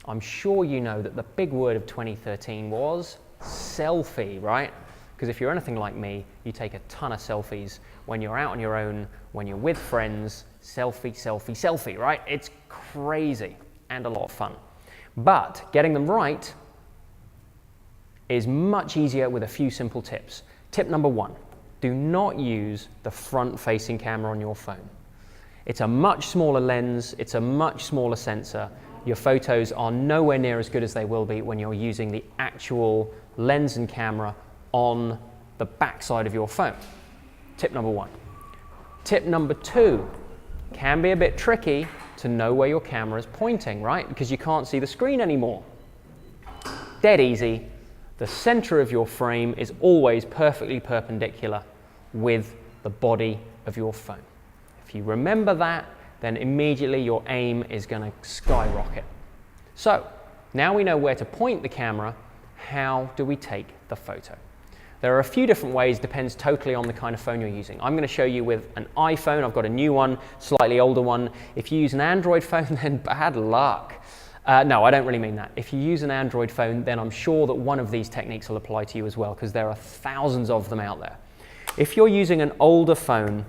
I'm sure you know that the big word of 2013 was selfie, right? Because if you're anything like me, you take a ton of selfies when you're out on your own, when you're with friends, selfie, selfie, selfie, right? It's crazy and a lot of fun. But getting them right is much easier with a few simple tips. Tip number 1, do not use the front-facing camera on your phone. It's a much smaller lens, it's a much smaller sensor. Your photos are nowhere near as good as they will be when you're using the actual lens and camera on the back side of your phone. Tip number 1. Tip number 2, can be a bit tricky to know where your camera is pointing, right? Because you can't see the screen anymore. Dead easy. The center of your frame is always perfectly perpendicular with the body of your phone. If you remember that, then immediately your aim is going to skyrocket. So, now we know where to point the camera, how do we take the photo? There are a few different ways, depends totally on the kind of phone you're using. I'm going to show you with an iPhone. I've got a new one, slightly older one. If you use an Android phone, then bad luck. No, I don't really mean that. If you use an Android phone, then I'm sure that one of these techniques will apply to you as well, because there are thousands of them out there. If you're using an older phone,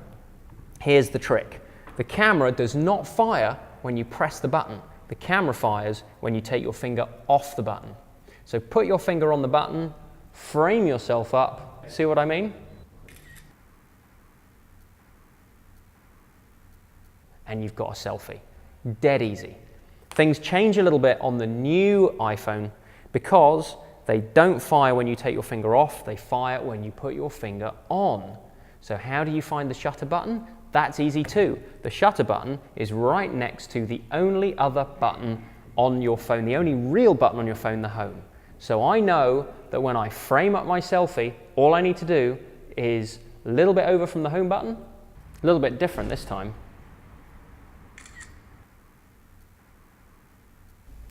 here's the trick. The camera does not fire when you press the button. The camera fires when you take your finger off the button. So put your finger on the button, frame yourself up. See what I mean? And you've got a selfie. Dead easy. Things change a little bit on the new iPhone because they don't fire when you take your finger off, they fire when you put your finger on. So how do you find the shutter button? That's easy too. The shutter button is right next to the only other button on your phone, the only real button on your phone, the home. So I know that when I frame up my selfie, all I need to do is a little bit over from the home button, a little bit different this time,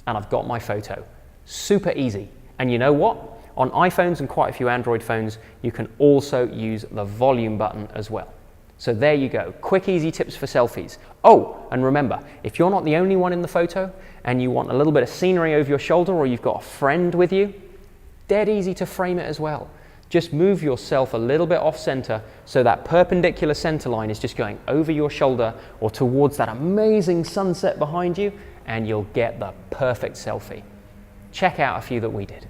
and I've got my photo. Super easy. And you know what? On iPhones and quite a few Android phones, you can also use the volume button as well. So there you go. Quick, easy tips for selfies. Oh, and remember, if you're not the only one in the photo and you want a little bit of scenery over your shoulder, or you've got a friend with you, dead easy to frame it as well. Just move yourself a little bit off center so that perpendicular center line is just going over your shoulder or towards that amazing sunset behind you, and you'll get the perfect selfie. Check out a few that we did.